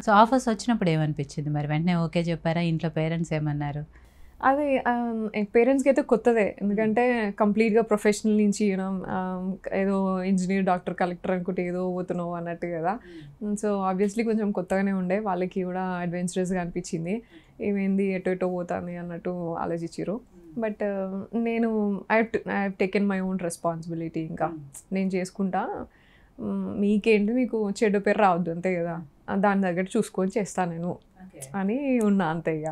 So offers వచ్చినప్పుడు ఏమనిపించింది మరి? వెంటనే ఓకే చెప్పారా? ఇంట్లో పేరెంట్స్ ఏమన్నారు? అది పేరెంట్స్కి అయితే కొత్తదే, ఎందుకంటే కంప్లీట్గా ప్రొఫెషనల్ నుంచి ఏదో ఇంజనీర్, డాక్టర్, కలెక్టర్ అనుకుంటే ఏదో పోతున్నావు అన్నట్టు కదా. సో ఆబ్వియస్లీ కొంచెం కొత్తగానే ఉండే, వాళ్ళకి కూడా అడ్వెంచరస్గా అనిపించింది. ఏమైంది ఎటో ఎటో పోతుంది అన్నట్టు ఆలోచించారు. బట్ నేను I have taken my own responsibility. ఇంకా నేను చేసుకుంటా, మీకేంటి, మీకు చెడు పేరు రావద్దు అంతే కదా, దాని దగ్గర చూసుకొని చేస్తాను నేను అని ఉన్నా అంతే. ఇక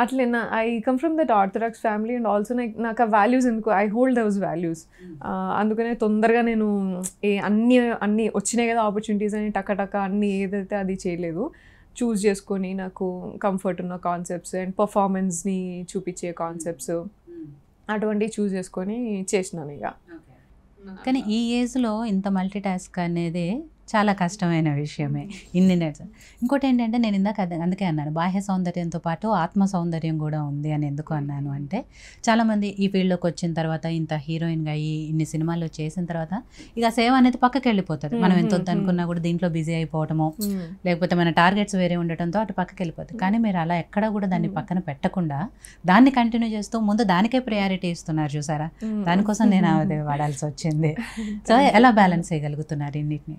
అట్లే I come from that orthodox family and also నాకు ఆ వాల్యూస్ ఎందుకు, ఐ హోల్డ్ దోస్ వాల్యూస్. అందుకనే తొందరగా నేను అన్నీ వచ్చినాయి కదా ఆపర్చునిటీస్ అని టక్క అన్నీ ఏదైతే అది చేయలేదు. చూస్ చేసుకొని నాకు కంఫర్ట్ ఉన్న కాన్సెప్ట్స్ అండ్ పర్ఫార్మెన్స్ని చూపించే కాన్సెప్ట్స్ అటువంటివి చూస్ చేసుకొని చేసినాను ఇక. కానీ ఈ ఏజ్లో ఇంత మల్టీ టాస్క్ అనేది చాలా కష్టమైన విషయమే. ఇన్ని నెట్స్ ఇంకోటి ఏంటంటే, నేను ఇందాక అందుకే అన్నాను, బాహ్య సౌందర్యంతో పాటు ఆత్మ సౌందర్యం కూడా ఉంది అని. ఎందుకు అన్నాను అంటే, చాలామంది ఈ ఫీల్డ్లోకి వచ్చిన తర్వాత, ఇంత హీరోయిన్గా అయ్యి ఇన్ని సినిమాల్లో చేసిన తర్వాత ఇక సేవ అనేది పక్కకి వెళ్ళిపోతుంది. మనం ఎంత అనుకున్నా కూడా దీంట్లో బిజీ అయిపోవటము, లేకపోతే మన టార్గెట్స్ వేరే ఉండటంతో అటు పక్కకి వెళ్ళిపోతుంది. కానీ మీరు అలా ఎక్కడా కూడా దాన్ని పక్కన పెట్టకుండా దాన్ని కంటిన్యూ చేస్తూ ముందు దానికే ప్రయారిటీ ఇస్తున్నారు చూసారా. దానికోసం నేను అదే వాడాల్సి వచ్చింది. సో ఎలా బ్యాలెన్స్ చేయగలుగుతున్నారు ఇన్నిటిని?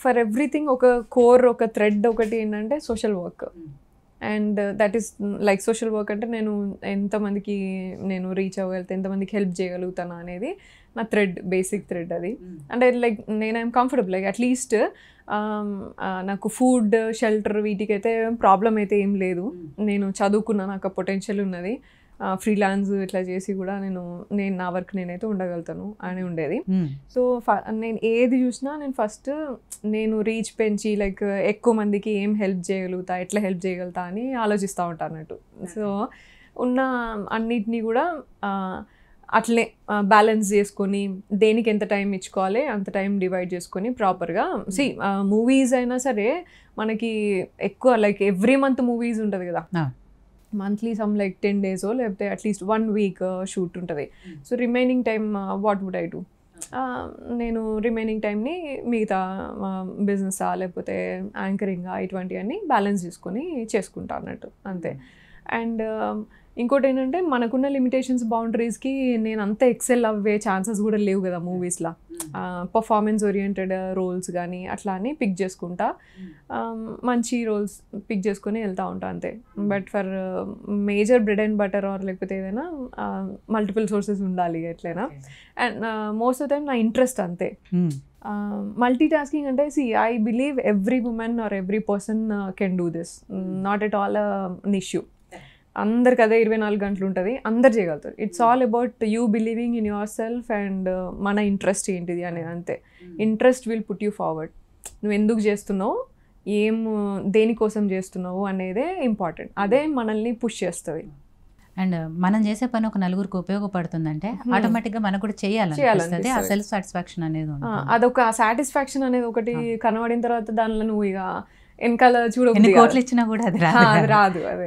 ఫర్ ఎవ్రీథింగ్ ఒక కోర్, ఒక థ్రెడ్ ఒకటి ఏంటంటే social work. And that is like social work అంటే నేను ఎంతమందికి నేను రీచ్ అవ్వగలుగుతా, ఎంతమందికి హెల్ప్ చేయగలుగుతాను అనేది నా థ్రెడ్, బేసిక్ థ్రెడ్ అది. అంటే లైక్ నేను ఐఎమ్ కంఫర్టబుల్, లైక్ అట్లీస్ట్ నాకు ఫుడ్, షెల్టర్ వీటికైతే ప్రాబ్లం అయితే ఏం లేదు. నేను చదువుకున్నా, నాకు పొటెన్షియల్ ఉన్నది. ఫ్రీలాన్స్ ఇట్లా చేసి కూడా నేను నా వర్క్ నేనైతే ఉండగలుగుతాను అని ఉండేది. సో నేను ఏది చూసినా నేను ఫస్ట్ నేను రీచ్ పెంచి లైక్ ఎక్కువ మందికి ఏం హెల్ప్ చేయగలుగుతా, ఎట్లా హెల్ప్ చేయగలుగుతా అని ఆలోచిస్తూ ఉంటాను అన్నట్టు. సో ఉన్న అన్నిటినీ కూడా అట్లే బ్యాలెన్స్ చేసుకొని, దేనికి ఎంత టైం ఇచ్చుకోవాలి అంత టైం డివైడ్ చేసుకొని ప్రాపర్గా. మూవీస్ అయినా సరే మనకి ఎక్కువ లైక్ ఎవ్రీ మంత్ మూవీస్ ఉంటుంది కదా, మంత్లీ సమ్ లైక్ 10 days లేకపోతే అట్లీస్ట్ 1 week షూట్ ఉంటుంది. So remaining time what would I do, నేను రిమైనింగ్ టైంని మిగతా బిజినెస్ లేకపోతే యాంకరింగ్ ఇటువంటివన్నీ బ్యాలెన్స్ చేసుకొని చేసుకుంటా అన్నట్టు అంతే. అండ్ ఇంకోటి ఏంటంటే, మనకున్న లిమిటేషన్స్, బౌండరీస్కి నేను అంత ఎక్సెల్ అవ్వే ఛాన్సెస్ కూడా లేవు కదా మూవీస్లో. పర్ఫార్మెన్స్ ఓరియంటెడ్ రోల్స్ కానీ అట్లా అని పిక్ చేసుకుంటా, మంచి రోల్స్ పిక్ చేసుకొని వెళ్తూ ఉంటా అంతే. But for major bread and butter are లేకపోతే ఏదైనా మల్టిపుల్ సోర్సెస్ ఉండాలి ఎట్లయినా. అండ్ మోస్ట్ ఆఫ్ టైమ్ నా ఇంట్రెస్ట్ అంతే. మల్టీ టాస్కింగ్ అంటే I believe every women or every person can do this, not at all an issue. అందరికి అదే 24 గంటలు ఉంటుంది, అందరు చేయగలుగుతారు. It's all about you believing in your self and మన ఇంట్రెస్ట్ ఏంటిది అనేది అంతే. Interest will put you forward. నువ్వు ఎందుకు చేస్తున్నావు, దేనికోసం చేస్తున్నావు అనేదే ఇంపార్టెంట్. అదే మనల్ని పుష్ చేస్తుంది. అండ్ మనం చేసే పని ఒక నలుగురికి ఉపయోగపడుతుందంటే ఆటోమేటిక్గా మనకు కూడా చేయాలనిపిస్తుంది. ఆ సెల్ఫ్ సాటిస్ఫాక్షన్ అనేది, అదొక సాటిస్ఫాక్షన్ అనేది ఒకటి కనబడిన తర్వాత దానిలో నువ్వు ఇక వెనకాల చూడ కోట్లు ఇచ్చినా కూడా అది రాదు. అదే